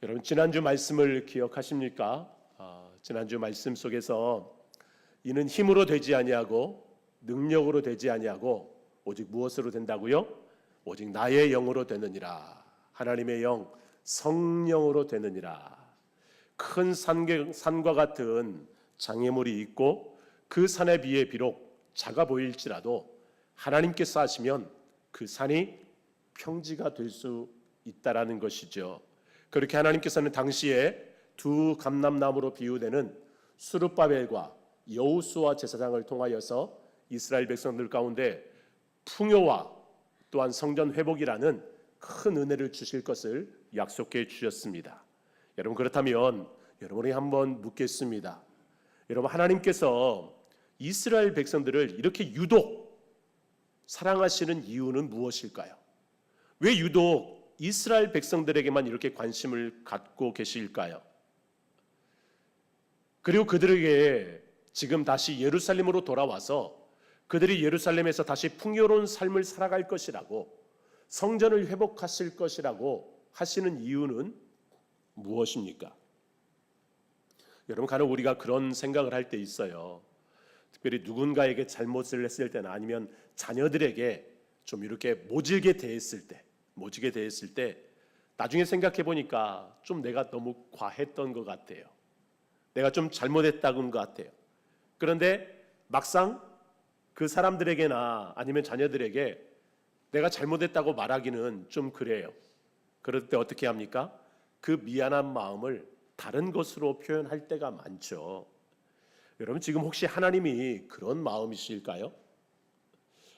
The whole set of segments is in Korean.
여러분 지난주 말씀을 기억하십니까? 지난주 말씀 속에서 이는 힘으로 되지 아니하고 능력으로 되지 아니하고 오직 무엇으로 된다고요? 오직 나의 영으로 되느니라. 하나님의 영, 성령으로 되느니라. 큰 산과 같은 장애물이 있고 그 산에 비해 비록 작아 보일지라도 하나님께서 하시면 그 산이 평지가 될 수 있다라는 것이죠. 그렇게 하나님께서는 당시에 두 감람나무로 비유되는 스룹바벨과 여호수아 제사장을 통하여서 이스라엘 백성들 가운데 풍요와 또한 성전 회복이라는 큰 은혜를 주실 것을 약속해 주셨습니다. 여러분 그렇다면 여러분이 한번 묻겠습니다. 여러분 하나님께서 이스라엘 백성들을 이렇게 유독 사랑하시는 이유는 무엇일까요? 왜 유독 이스라엘 백성들에게만 이렇게 관심을 갖고 계실까요? 그리고 그들에게 지금 다시 예루살렘으로 돌아와서 그들이 예루살렘에서 다시 풍요로운 삶을 살아갈 것이라고 성전을 회복하실 것이라고 하시는 이유는 무엇입니까? 여러분 간혹 우리가 그런 생각을 할 때 있어요. 특별히 누군가에게 잘못을 했을 때나 아니면 자녀들에게 좀 이렇게 모질게 대했을 때 나중에 생각해 보니까 좀 내가 너무 과했던 것 같아요. 내가 좀 잘못했다는 것 같아요. 그런데 막상 그 사람들에게나 아니면 자녀들에게 내가 잘못했다고 말하기는 좀 그래요. 그럴 때 어떻게 합니까? 그 미안한 마음을 다른 것으로 표현할 때가 많죠. 여러분 지금 혹시 하나님이 그런 마음이실까요?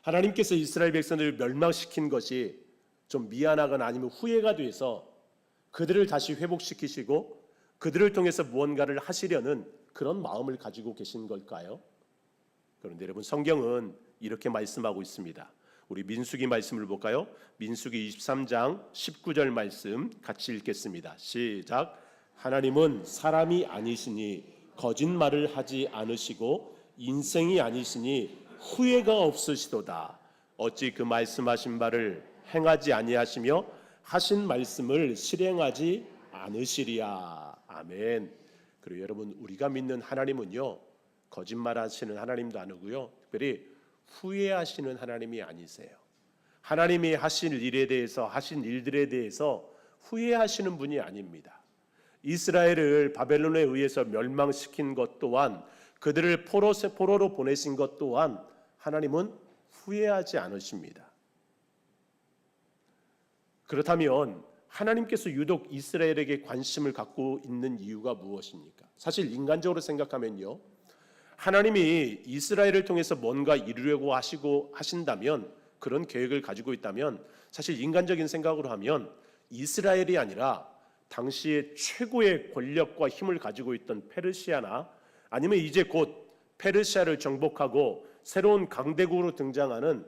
하나님께서 이스라엘 백성들을 멸망시킨 것이 좀 미안하거나 아니면 후회가 돼서 그들을 다시 회복시키시고 그들을 통해서 무언가를 하시려는 그런 마음을 가지고 계신 걸까요? 그런데 여러분 성경은 이렇게 말씀하고 있습니다. 우리 민수기 말씀을 볼까요? 민수기 23장 19절 말씀 같이 읽겠습니다. 시작. 하나님은 사람이 아니시니 거짓말을 하지 않으시고 인생이 아니시니 후회가 없으시도다. 어찌 그 말씀하신 바를 행하지 아니하시며 하신 말씀을 실행하지 않으시리야. 아멘. 그리고 여러분 우리가 믿는 하나님은요 거짓말하시는 하나님도 아니고요 특별히 후회하시는 하나님이 아니세요. 하나님이 하신 일에 대해서 하신 일들에 대해서 후회하시는 분이 아닙니다. 이스라엘을 바벨론에 의해서 멸망시킨 것 또한 그들을 포로로 보내신 것 또한 하나님은 후회하지 않으십니다. 그렇다면 하나님께서 유독 이스라엘에게 관심을 갖고 있는 이유가 무엇입니까? 사실 인간적으로 생각하면요 하나님이 이스라엘을 통해서 뭔가 이루려고 하신다면 그런 계획을 가지고 있다면 사실 인간적인 생각으로 하면 이스라엘이 아니라 당시에 최고의 권력과 힘을 가지고 있던 페르시아나 아니면 이제 곧 페르시아를 정복하고 새로운 강대국으로 등장하는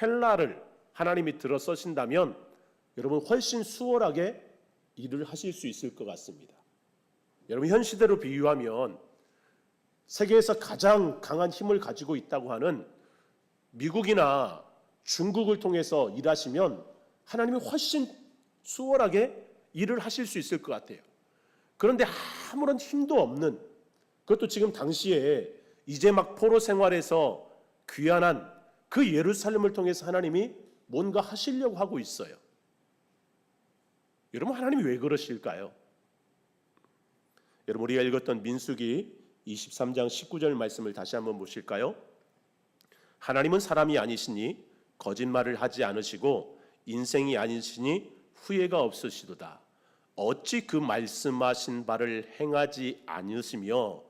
헬라를 하나님이 들어서신다면 여러분 훨씬 수월하게 일을 하실 수 있을 것 같습니다. 여러분 현 시대로 비유하면 세계에서 가장 강한 힘을 가지고 있다고 하는 미국이나 중국을 통해서 일하시면 하나님이 훨씬 수월하게 일을 하실 수 있을 것 같아요. 그런데 아무런 힘도 없는 그것도 지금 당시에 이제 막 포로 생활에서 귀환한 그 예루살렘을 통해서 하나님이 뭔가 하시려고 하고 있어요. 여러분 하나님이 왜 그러실까요? 여러분 우리가 읽었던 민수기 23장 19절 말씀을 다시 한번 보실까요? 하나님은 사람이 아니시니 거짓말을 하지 않으시고 인생이 아니시니 후회가 없으시도다. 어찌 그 말씀하신 바를 행하지 않으시며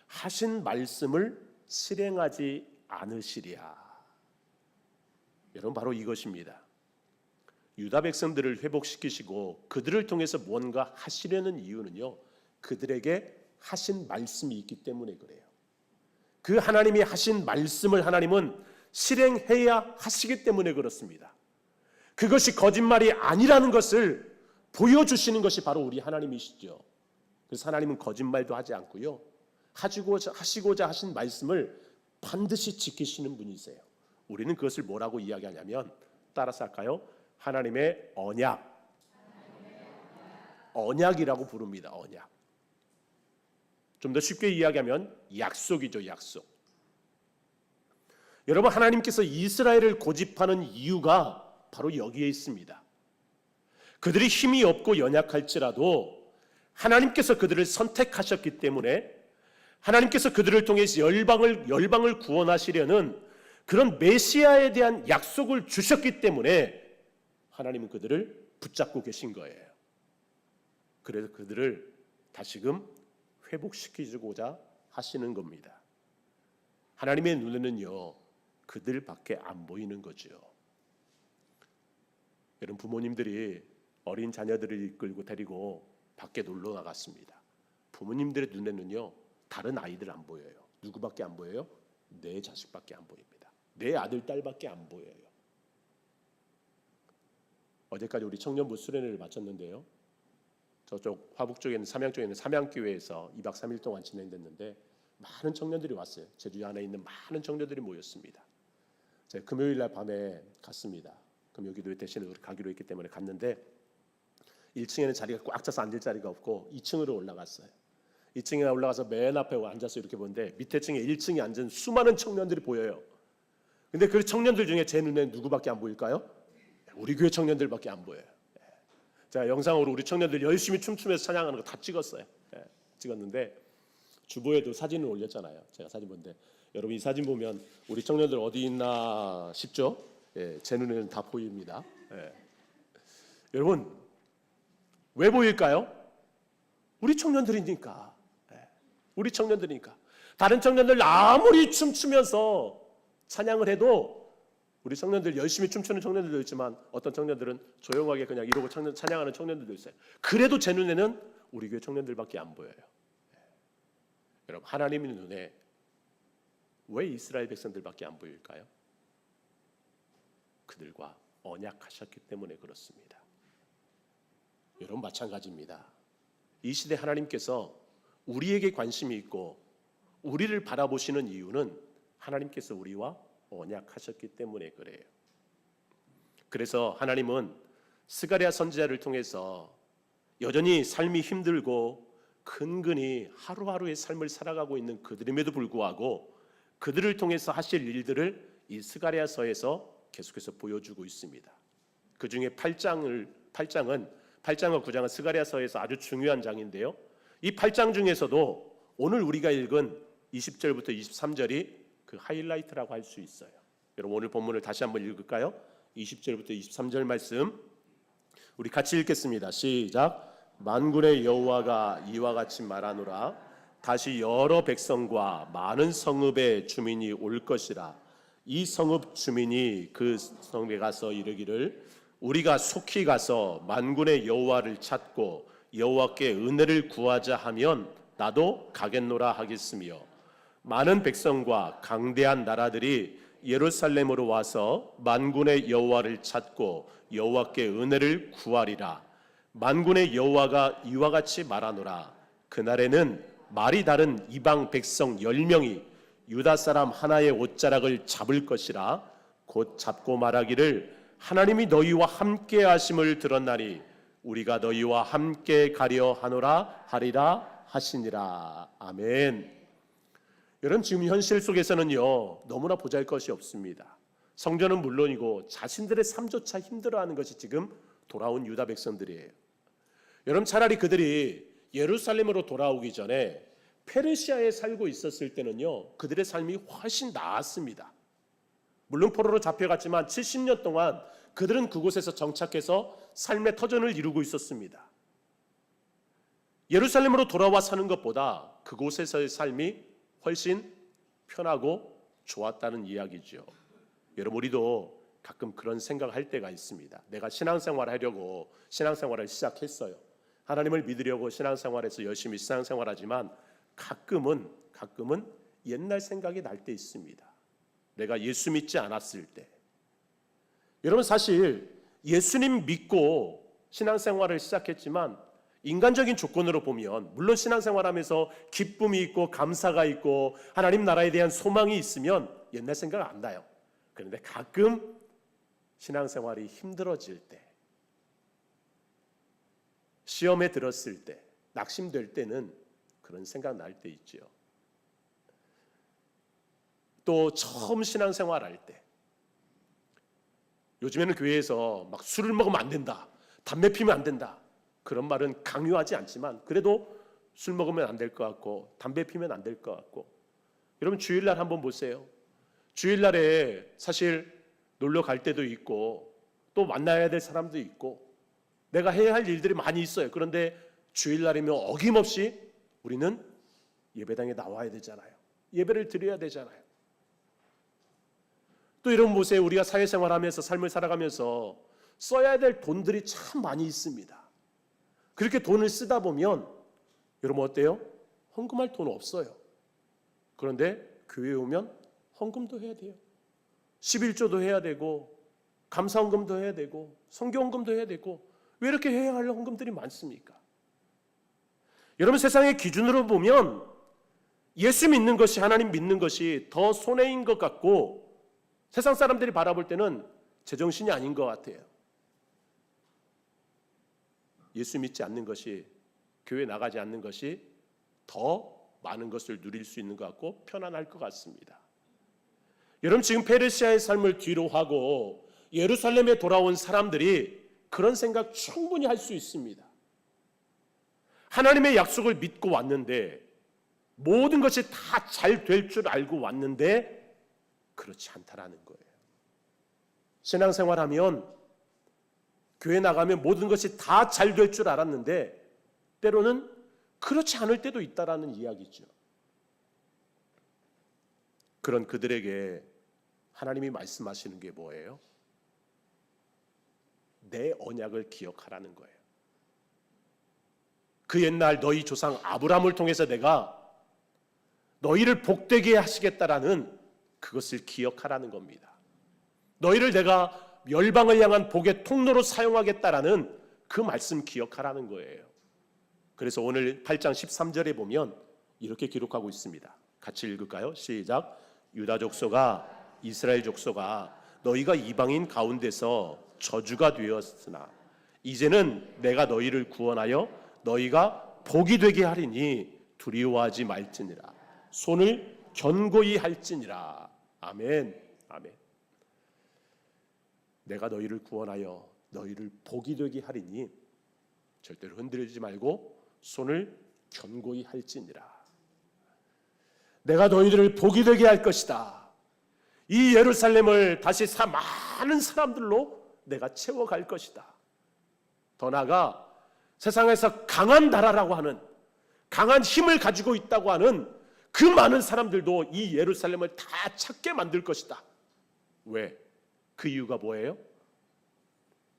하신 말씀을 실행하지 않으시랴. 여러분 바로 이것입니다. 유다 백성들을 회복시키시고 그들을 통해서 뭔가 하시려는 이유는요 그들에게 하신 말씀이 있기 때문에 그래요. 그 하나님이 하신 말씀을 하나님은 실행해야 하시기 때문에 그렇습니다. 그것이 거짓말이 아니라는 것을 보여주시는 것이 바로 우리 하나님이시죠. 그래서 하나님은 거짓말도 하지 않고요 하시고자 하신 말씀을 반드시 지키시는 분이세요. 우리는 그것을 뭐라고 이야기하냐면 따라서 할까요? 하나님의 언약, 언약이라고 부릅니다. 언약. 좀 더 쉽게 이야기하면 약속이죠. 약속. 여러분, 하나님께서 이스라엘을 고집하는 이유가 바로 여기에 있습니다. 그들이 힘이 없고 연약할지라도 하나님께서 그들을 선택하셨기 때문에 하나님께서 그들을 통해서 열방을 구원하시려는 그런 메시아에 대한 약속을 주셨기 때문에 하나님은 그들을 붙잡고 계신 거예요. 그래서 그들을 다시금 회복시키고자 하시는 겁니다. 하나님의 눈에는요, 그들밖에 안 보이는 거죠. 여러분, 부모님들이 어린 자녀들을 이끌고 데리고 밖에 놀러 나갔습니다. 부모님들의 눈에는요, 다른 아이들 안 보여요. 누구밖에 안 보여요? 내 자식밖에 안 보입니다. 내 아들, 딸밖에 안 보여요. 어제까지 우리 청년부 수련회를 마쳤는데요. 저쪽 화북 쪽에 있는 삼양 쪽에 있는 삼양교회에서 2박 3일 동안 진행됐는데 많은 청년들이 왔어요. 제주 안에 있는 많은 청년들이 모였습니다. 제가 금요일 날 밤에 갔습니다. 금요 기도회 대신에 가기로 했기 때문에 갔는데 1층에는 자리가 꽉 차서 앉을 자리가 없고 2층으로 올라갔어요. 2층에 올라가서 맨 앞에 앉아서 이렇게 보는데 밑에 층에 1층에 앉은 수많은 청년들이 보여요. 근데 그 청년들 중에 제 눈에 누구밖에 안 보일까요? 우리 교회 청년들밖에 안 보여요. 제가 영상으로 우리 청년들 열심히 춤추면서 찬양하는 거 다 찍었어요. 찍었는데 주보에도 사진을 올렸잖아요. 제가 사진 보는데 여러분 이 사진 보면 우리 청년들 어디 있나 싶죠? 제 눈에는 다 보입니다. 여러분 왜 보일까요? 우리 청년들이니까. 우리 청년들이니까. 다른 청년들 아무리 춤추면서 찬양을 해도 우리 청년들 열심히 춤추는 청년들도 있지만 어떤 청년들은 조용하게 그냥 이러고 찬양하는 청년들도 있어요. 그래도 제 눈에는 우리 교회 청년들밖에 안 보여요. 여러분 하나님의 눈에 왜 이스라엘 백성들밖에 안 보일까요? 그들과 언약하셨기 때문에 그렇습니다. 여러분 마찬가지입니다. 이 시대 하나님께서 우리에게 관심이 있고 우리를 바라보시는 이유는 하나님께서 우리와 언약하셨기 때문에 그래요. 그래서 하나님은 스가랴 선지자를 통해서 여전히 삶이 힘들고 근근히 하루하루의 삶을 살아가고 있는 그들임에도 불구하고 그들을 통해서 하실 일들을 이 스가랴서에서 계속해서 보여주고 있습니다. 그 중에 8장과 9장은 스가랴서에서 아주 중요한 장인데요. 이 8장 중에서도 오늘 우리가 읽은 20절부터 23절이 그 하이라이트라고 할 수 있어요. 여러분 오늘 본문을 다시 한번 읽을까요? 20절부터 23절 말씀 우리 같이 읽겠습니다. 시작. 만군의 여호와가 이와 같이 말하노라. 다시 여러 백성과 많은 성읍의 주민이 올 것이라. 이 성읍 주민이 그 성에 가서 이르기를 우리가 속히 가서 만군의 여호와를 찾고 여호와께 은혜를 구하자 하면 나도 가겠노라 하겠으며 많은 백성과 강대한 나라들이 예루살렘으로 와서 만군의 여호와를 찾고 여호와께 은혜를 구하리라. 만군의 여호와가 이와 같이 말하노라. 그날에는 말이 다른 이방 백성 10명이 유다 사람 하나의 옷자락을 잡을 것이라. 곧 잡고 말하기를 하나님이 너희와 함께 하심을 들었나니 우리가 너희와 함께 가려 하노라 하리라 하시니라. 아멘. 여러분 지금 현실 속에서는요 너무나 보잘것이 없습니다. 성전은 물론이고 자신들의 삶조차 힘들어하는 것이 지금 돌아온 유다 백성들이에요. 여러분 차라리 그들이 예루살렘으로 돌아오기 전에 페르시아에 살고 있었을 때는요 그들의 삶이 훨씬 나았습니다. 물론 포로로 잡혀갔지만 70년 동안 그들은 그곳에서 정착해서 삶의 터전을 이루고 있었습니다. 예루살렘으로 돌아와 사는 것보다 그곳에서의 삶이 훨씬 편하고 좋았다는 이야기죠. 여러분 우리도 가끔 그런 생각을 할 때가 있습니다. 내가 신앙생활을 하려고 신앙생활을 시작했어요. 하나님을 믿으려고 신앙생활에서 열심히 신앙생활하지만 가끔은 옛날 생각이 날 때 있습니다. 내가 예수 믿지 않았을 때. 여러분 사실 예수님 믿고 신앙생활을 시작했지만 인간적인 조건으로 보면 물론 신앙생활하면서 기쁨이 있고 감사가 있고 하나님 나라에 대한 소망이 있으면 옛날 생각 안 나요. 그런데 가끔 신앙생활이 힘들어질 때 시험에 들었을 때, 낙심될 때는 그런 생각 날 때 있죠. 또 처음 신앙생활할 때, 요즘에는 교회에서 막 술을 먹으면 안 된다, 담배 피면 안 된다, 그런 말은 강요하지 않지만 그래도 술 먹으면 안 될 것 같고 담배 피면 안 될 것 같고. 여러분 주일날 한번 보세요. 주일날에 사실 놀러 갈 때도 있고 또 만나야 될 사람도 있고 내가 해야 할 일들이 많이 있어요. 그런데 주일날이면 어김없이 우리는 예배당에 나와야 되잖아요. 예배를 드려야 되잖아요. 또 여러분 보세요. 우리가 사회생활하면서 삶을 살아가면서 써야 될 돈들이 참 많이 있습니다. 그렇게 돈을 쓰다 보면 여러분 어때요? 헌금할 돈 없어요. 그런데 교회에 오면 헌금도 해야 돼요. 11조도 해야 되고 감사헌금도 해야 되고 성경헌금도 해야 되고 왜 이렇게 해야 할 헌금들이 많습니까? 여러분 세상의 기준으로 보면 예수 믿는 것이 하나님 믿는 것이 더 손해인 것 같고 세상 사람들이 바라볼 때는 제정신이 아닌 것 같아요. 예수 믿지 않는 것이 교회 나가지 않는 것이 더 많은 것을 누릴 수 있는 것 같고 편안할 것 같습니다. 여러분 지금 페르시아의 삶을 뒤로 하고 예루살렘에 돌아온 사람들이 그런 생각 충분히 할 수 있습니다. 하나님의 약속을 믿고 왔는데 모든 것이 다 잘 될 줄 알고 왔는데 그렇지 않다라는 거예요. 신앙생활하면 교회 나가면 모든 것이 다 잘 될 줄 알았는데 때로는 그렇지 않을 때도 있다라는 이야기죠. 그런 그들에게 하나님이 말씀하시는 게 뭐예요? 내 언약을 기억하라는 거예요. 그 옛날 너희 조상 아브라함을 통해서 내가 너희를 복되게 하시겠다라는 그것을 기억하라는 겁니다. 너희를 내가 멸방을 향한 복의 통로로 사용하겠다라는 그 말씀 기억하라는 거예요. 그래서 오늘 8장 13절에 보면 이렇게 기록하고 있습니다. 같이 읽을까요? 시작. 유다 족속아 이스라엘 족속아 너희가 이방인 가운데서 저주가 되었으나 이제는 내가 너희를 구원하여 너희가 복이 되게 하리니 두려워하지 말지니라. 손을 견고히 할지니라. 아멘. 아멘. 내가 너희를 구원하여 너희를 복이 되게 하리니 절대로 흔들리지 말고 손을 견고히 할지니라. 내가 너희들을 복이 되게 할 것이다. 이 예루살렘을 다시 많은 사람들로 내가 채워갈 것이다. 더 나아가 세상에서 강한 나라라고 하는 강한 힘을 가지고 있다고 하는 그 많은 사람들도 이 예루살렘을 다 찾게 만들 것이다. 왜? 그 이유가 뭐예요?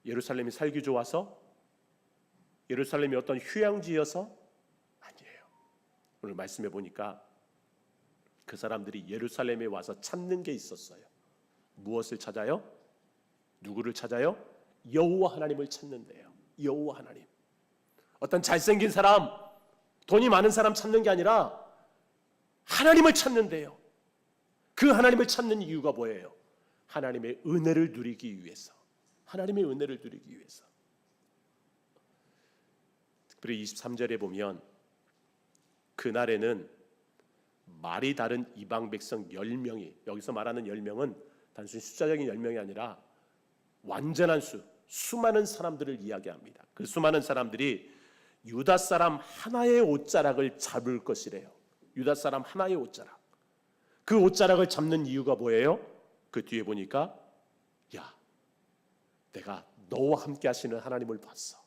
예루살렘이 살기 좋아서? 예루살렘이 어떤 휴양지여서? 아니에요. 오늘 말씀해 보니까 그 사람들이 예루살렘에 와서 찾는 게 있었어요. 무엇을 찾아요? 누구를 찾아요? 여호와 하나님을 찾는데요. 여호와 하나님. 어떤 잘생긴 사람, 돈이 많은 사람 찾는 게 아니라 하나님을 찾는데요. 그 하나님을 찾는 이유가 뭐예요? 하나님의 은혜를 누리기 위해서. 하나님의 은혜를 누리기 위해서. 특별히 23절에 보면 그날에는 말이 다른 이방 백성 10명이, 여기서 말하는 10명은 단순히 숫자적인 10명이 아니라 완전한 수많은 사람들을 이야기합니다. 그 수많은 사람들이 유다 사람 하나의 옷자락을 잡을 것이래요. 유다 사람 하나의 옷자락. 그 옷자락을 잡는 이유가 뭐예요? 그 뒤에 보니까 야, 내가 너와 함께 하시는 하나님을 봤어.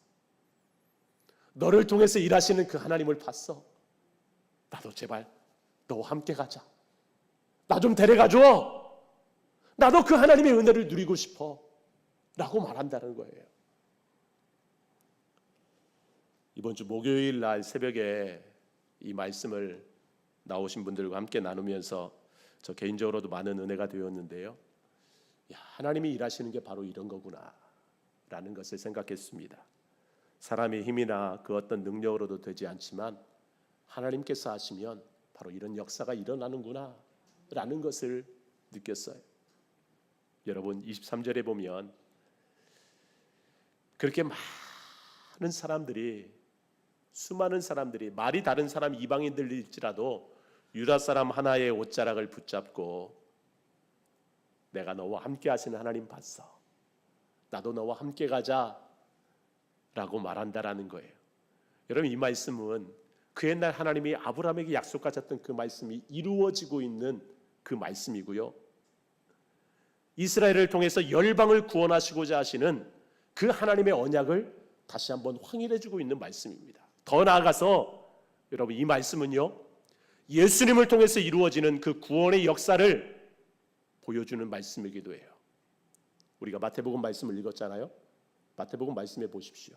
너를 통해서 일하시는 그 하나님을 봤어. 나도 제발 너와 함께 가자. 나 좀 데려가줘. 나도 그 하나님의 은혜를 누리고 싶어. 라고 말한다는 거예요. 이번 주 목요일 날 새벽에 이 말씀을 나오신 분들과 함께 나누면서 저 개인적으로도 많은 은혜가 되었는데요. 야, 하나님이 일하시는 게 바로 이런 거구나 라는 것을 생각했습니다. 사람의 힘이나 그 어떤 능력으로도 되지 않지만 하나님께서 하시면 바로 이런 역사가 일어나는구나 라는 것을 느꼈어요. 여러분 23절에 보면 그렇게 많은 사람들이 수많은 사람들이, 말이 다른 사람 이방인들일지라도 유다 사람 하나의 옷자락을 붙잡고 내가 너와 함께 하시는 하나님 봤어, 나도 너와 함께 가자 라고 말한다라는 거예요. 여러분, 이 말씀은 그 옛날 하나님이 아브라함에게 약속하셨던 그 말씀이 이루어지고 있는 그 말씀이고요, 이스라엘을 통해서 열방을 구원하시고자 하시는 그 하나님의 언약을 다시 한번 확인해주고 있는 말씀입니다. 더 나아가서 여러분, 이 말씀은요, 예수님을 통해서 이루어지는 그 구원의 역사를 보여주는 말씀이기도 해요. 우리가 마태복음 말씀을 읽었잖아요. 마태복음 말씀해 보십시오.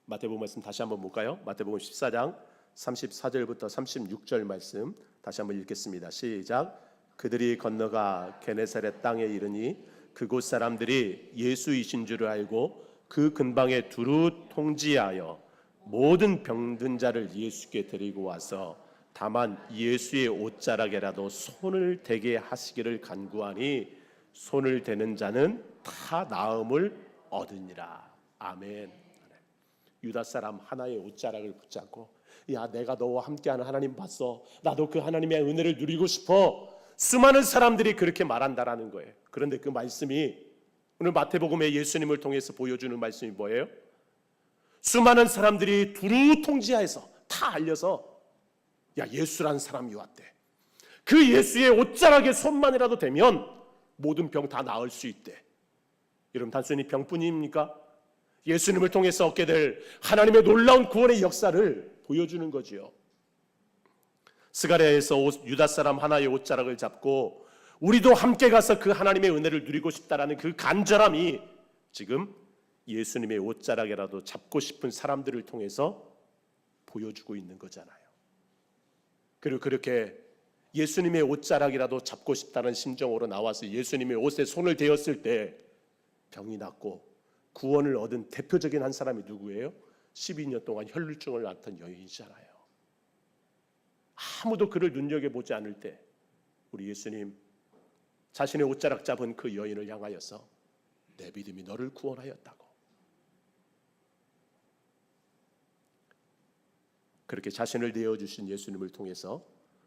마태복음 말씀 다시 한번 볼까요? 마태복음 14장 34절부터 36절 말씀 다시 한번 읽겠습니다. 시작. 그들이 건너가 게네사렛 땅에 이르니 그곳 사람들이 예수이신 줄을 알고 그 근방에 두루 통지하여 모든 병든 자를 예수께 데리고 와서 다만 예수의 옷자락에라도 손을 대게 하시기를 간구하니 손을 대는 자는 다 나음을 얻으니라. 아멘. 유다 사람 하나의 옷자락을 붙잡고, 야, 내가 너와 함께하는 하나님 봤어, 나도 그 하나님의 은혜를 누리고 싶어, 수많은 사람들이 그렇게 말한다라는 거예요. 그런데 그 말씀이 오늘 마태복음에 예수님을 통해서 보여주는 말씀이 뭐예요? 수많은 사람들이 두루 통지하여서 다 알려서, 야, 예수란 사람이 왔대, 그 예수의 옷자락에 손만이라도 대면 모든 병 다 나을 수 있대. 여러분, 단순히 병뿐입니까? 예수님을 통해서 얻게 될 하나님의 놀라운 구원의 역사를 보여주는 거지요. 스가랴에서 유다 사람 하나의 옷자락을 잡고 우리도 함께 가서 그 하나님의 은혜를 누리고 싶다라는 그 간절함이 지금 예수님의 옷자락이라도 잡고 싶은 사람들을 통해서 보여주고 있는 거잖아요. 그리고 그렇게 예수님의 옷자락이라도 잡고 싶다는 심정으로 나와서 예수님의 옷에 손을 대었을 때 병이 낫고 구원을 얻은 대표적인 한 사람이 누구예요? 12년 동안 혈루증을 앓던 여인이잖아요. 아무도 그를 눈여겨보지 않을 때 우리 예수님 자신의 옷자락 잡은 그 여인을 향하여서 내 믿음이 너를 구원하였다고, 그렇게 자신을 내어주신 예수님을 통해서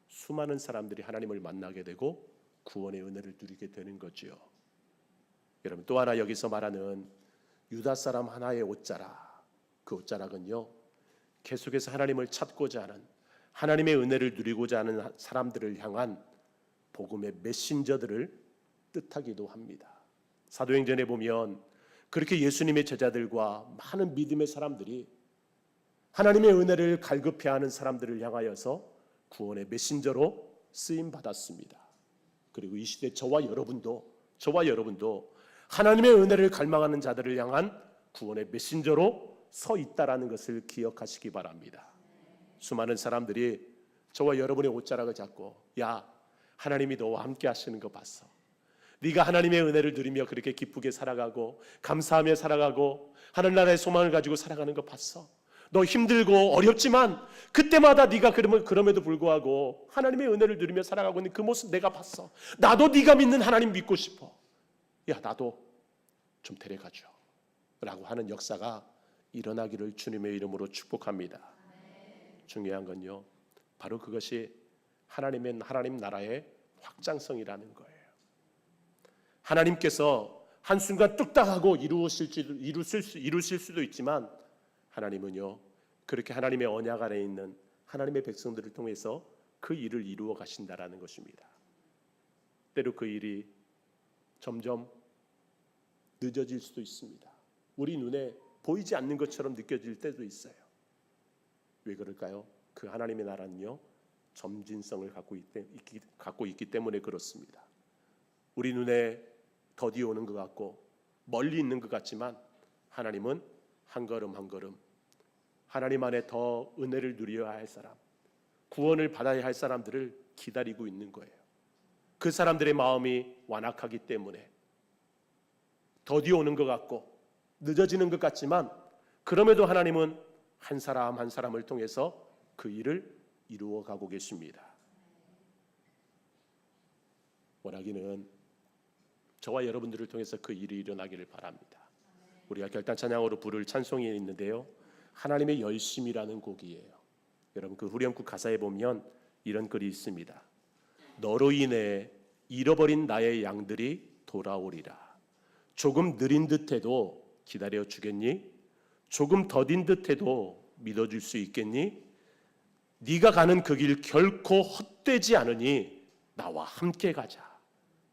수많은 사람들이 하나님을 만나게 되고 구원의 은혜를 누리게 되는 거지요. 여러분, 또 하나 여기서 말하는 유다 사람 하나의 옷자락, 그 옷자락은요, 계속해서 하나님을 찾고자 하는, 하나님의 은혜를 누리고자 하는 사람들을 향한 복음의 메신저들을 뜻하기도 합니다. 사도행전에 보면 그렇게 예수님의 제자들과 많은 믿음의 사람들이 하나님의 은혜를 갈급해하는 사람들을 향하여서 구원의 메신저로 쓰임 받았습니다. 그리고 이 시대 저와 여러분도 하나님의 은혜를 갈망하는 자들을 향한 구원의 메신저로 서 있다라는 것을 기억하시기 바랍니다. 수많은 사람들이 저와 여러분의 옷자락을 잡고, 야, 하나님이 너와 함께 하시는 거 봤어, 네가 하나님의 은혜를 누리며 그렇게 기쁘게 살아가고 감사하며 살아가고 하늘나라의 소망을 가지고 살아가는 거 봤어, 너 힘들고 어렵지만 그때마다 네가 그럼에도 불구하고 하나님의 은혜를 누리며 살아가고 있는 그 모습 내가 봤어, 나도 네가 믿는 하나님 믿고 싶어, 야, 나도 좀 데려가줘 라고 하는 역사가 일어나기를 주님의 이름으로 축복합니다. 중요한 건요, 바로 그것이 하나님 나라의 확장성이라는 거예요. 하나님께서 한순간 뚝딱하고 이루실 수도 있지만 하나님은요, 그렇게 하나님의 언약 아래 있는 하나님의 백성들을 통해서 그 일을 이루어 가신다라는 것입니다. 때로 그 일이 점점 늦어질 수도 있습니다. 우리 눈에 보이지 않는 것처럼 느껴질 때도 있어요. 왜 그럴까요? 그 하나님의 나라는요, 점진성을 갖고 있기 때문에 그렇습니다. 우리 눈에 더디 오는 것 같고 멀리 있는 것 같지만 하나님은 한 걸음 한 걸음 하나님 안에 더 은혜를 누려야 할 사람, 구원을 받아야 할 사람들을 기다리고 있는 거예요. 그 사람들의 마음이 완악하기 때문에 더디 오는 것 같고 늦어지는 것 같지만 그럼에도 하나님은 한 사람 한 사람을 통해서 그 일을 이루어 가고 계십니다. 원하기는 저와 여러분들을 통해서 그 일이 일어나기를 바랍니다. 우리가 결단 찬양으로 부를 찬송이 있는데요, 하나님의 열심이라는 곡이에요. 여러분 그 후렴구 가사에 보면 이런 글이 있습니다. 너로 인해 잃어버린 나의 양들이 돌아오리라. 조금 느린 듯해도 기다려 주겠니? 조금 더딘 듯해도 믿어줄 수 있겠니? 네가 가는 그 길 결코 헛되지 않으니 나와 함께 가자.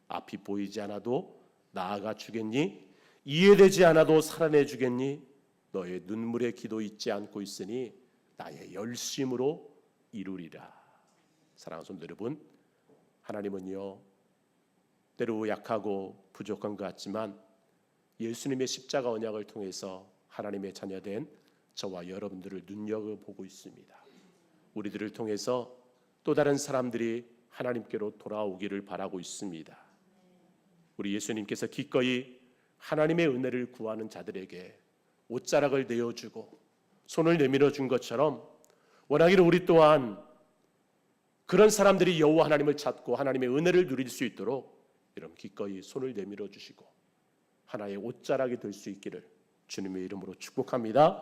앞이 보이지 않아도 나아가 주겠니? 이해되지 않아도 살아내 주겠니? 너의 눈물의 기도 잊지 않고 있으니 나의 열심으로 이루리라. 사랑하는 성도 여러분, 하나님은요 때로 약하고 부족한 것 같지만 예수님의 십자가 언약을 통해서 하나님의 자녀된 저와 여러분들을 눈여겨보고 있습니다. 우리들을 통해서 또 다른 사람들이 하나님께로 돌아오기를 바라고 있습니다. 우리 예수님께서 기꺼이 하나님의 은혜를 구하는 자들에게 옷자락을 내어주고 손을 내밀어 준 것처럼 원하기를 우리 또한 그런 사람들이 여호와 하나님을 찾고 하나님의 은혜를 누릴 수 있도록 여러분 기꺼이 손을 내밀어 주시고 하나의 옷자락이 될 수 있기를 주님의 이름으로 축복합니다.